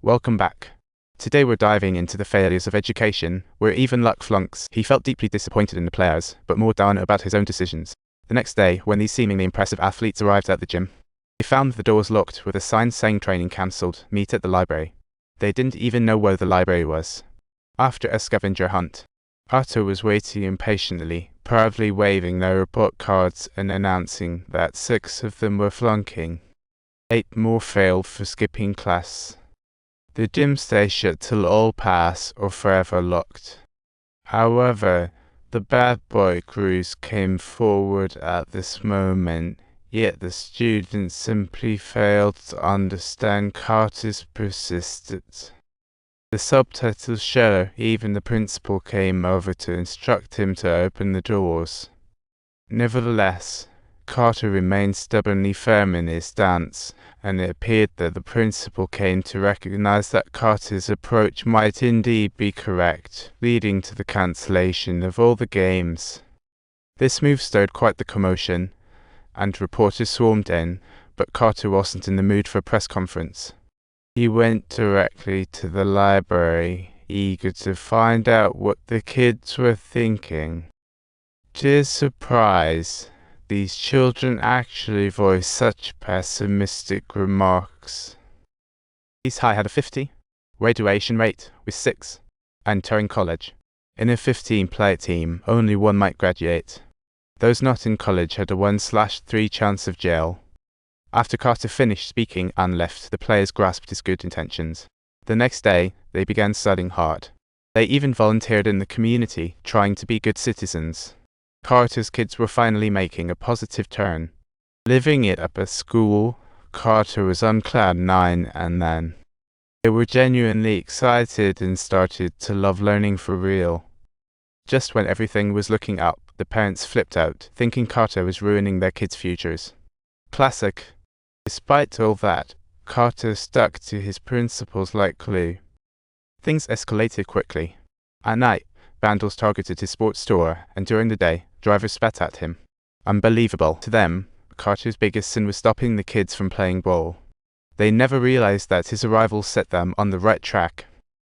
Welcome back. Today we're diving into the failures of education, where even luck flunks. He felt deeply disappointed in the players, but more down about his own decisions. The next day, when these seemingly impressive athletes arrived at the gym, they found the doors locked with a sign saying training cancelled, meet at the library. They didn't even know where the library was. After a scavenger hunt, Carter was waiting impatiently, proudly waving their report cards and announcing that 6 of them were flunking. 8 more failed for skipping class. The gym stays shut till all pass or forever locked. However, the bad boy crews came forward at this moment, yet the students simply failed to understand Carter's persistence. The subtitles show even the principal came over to instruct him to open the doors. Nevertheless, Carter remained stubbornly firm in his stance, and it appeared that the principal came to recognize that Carter's approach might indeed be correct, leading to the cancellation of all the games. This move stirred quite the commotion, and reporters swarmed in, but Carter wasn't in the mood for a press conference. He went directly to the library, eager to find out what the kids were thinking. To his surprise, these children actually voiced such pessimistic remarks. East High had a 50 graduation rate with 6 entering college. In a 15-player team, only 1 might graduate. Those not in college had a 1/3 chance of jail. After Carter finished speaking and left, the players grasped his good intentions. The next day, they began studying hard. They even volunteered in the community, trying to be good citizens. Carter's kids were finally making a positive turn. Living it up at school, Carter was on cloud 9 and then. They were genuinely excited and started to love learning for real. Just when everything was looking up, the parents flipped out, thinking Carter was ruining their kids' futures. Classic. Despite all that, Carter stuck to his principles like glue. Things escalated quickly. At night, vandals targeted his sports store, and during the day, drivers spat at him. Unbelievable. To them, Carter's biggest sin was stopping the kids from playing ball. They never realized that his arrival set them on the right track.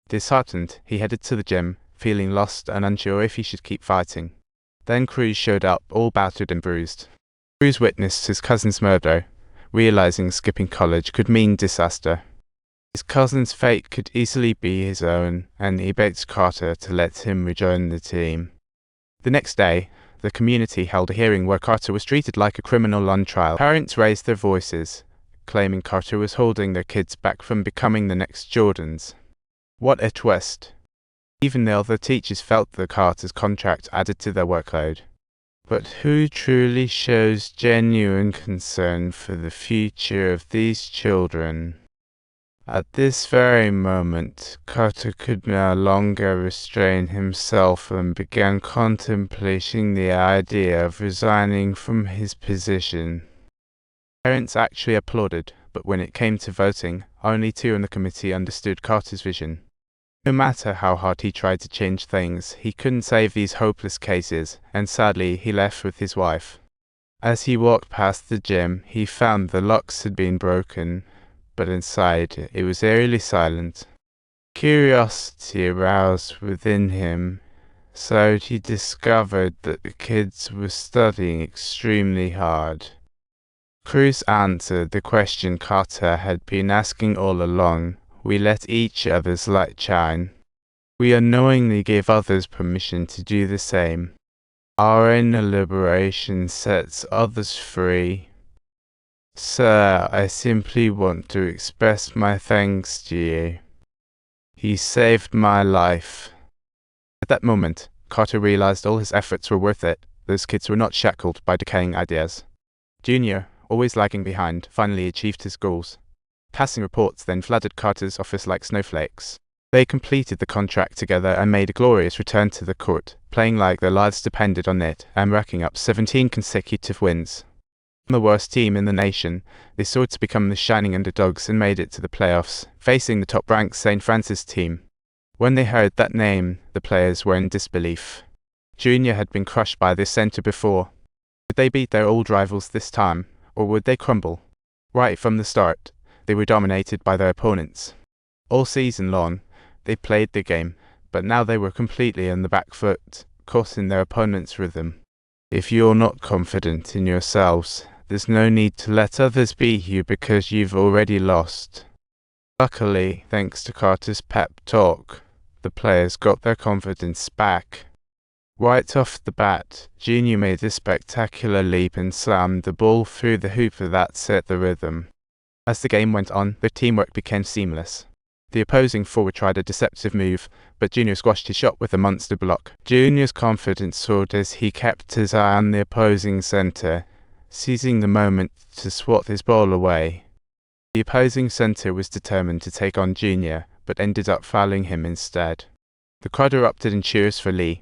Disheartened, he headed to the gym, feeling lost and unsure if he should keep fighting. Then Cruz showed up, all battered and bruised. Cruz witnessed his cousin's murder, realizing skipping college could mean disaster. His cousin's fate could easily be his own, and he begged Carter to let him rejoin the team. The next day, the community held a hearing where Carter was treated like a criminal on trial. Parents raised their voices, claiming Carter was holding their kids back from becoming the next Jordans. What a twist. Even the other teachers felt that Carter's contract added to their workload. But who truly shows genuine concern for the future of these children? At this very moment, Carter could no longer restrain himself and began contemplating the idea of resigning from his position. Parents actually applauded, but when it came to voting, only 2 on the committee understood Carter's vision. No matter how hard he tried to change things, he couldn't save these hopeless cases, and sadly, he left with his wife. As he walked past the gym, he found the locks had been broken, but inside it was eerily silent. Curiosity aroused within him, so he discovered that the kids were studying extremely hard. Cruz answered the question Carter had been asking all along. We let each other's light shine. We unknowingly give others permission to do the same. Our inner liberation sets others free. Sir, I simply want to express my thanks to you. He saved my life. At that moment, Carter realized all his efforts were worth it. Those kids were not shackled by decaying ideas. Junior, always lagging behind, finally achieved his goals. Passing reports then flooded Carter's office like snowflakes. They completed the contract together and made a glorious return to the court, playing like their lives depended on it and racking up 17 consecutive wins. The worst team in the nation, they sought to become the shining underdogs and made it to the playoffs, facing the top-ranked St. Francis team. When they heard that name, the players were in disbelief. Junior had been crushed by this center before. Would they beat their old rivals this time, or would they crumble? Right from the start, they were dominated by their opponents. All season long, they played the game, but now they were completely on the back foot, caught in their opponent's rhythm. If you're not confident in yourselves, there's no need to let others beat you because you've already lost. Luckily, thanks to Carter's pep talk, the players got their confidence back. Right off the bat, Junior made a spectacular leap and slammed the ball through the hoop that set the rhythm. As the game went on, the teamwork became seamless. The opposing forward tried a deceptive move, but Junior squashed his shot with a monster block. Junior's confidence soared as he kept his eye on the opposing center, seizing the moment to swat his ball away. The opposing center was determined to take on Junior, but ended up fouling him instead. The crowd erupted in cheers for Lee.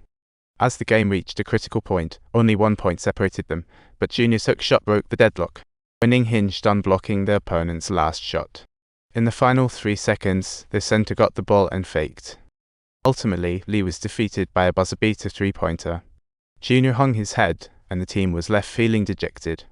As the game reached a critical point, only 1 point separated them, but Junior's hook shot broke the deadlock. Winning hinged on blocking the opponent's last shot. In the final 3 seconds, the center got the ball and faked. Ultimately, Lee was defeated by a buzzer-beater three-pointer. Junior hung his head, and the team was left feeling dejected.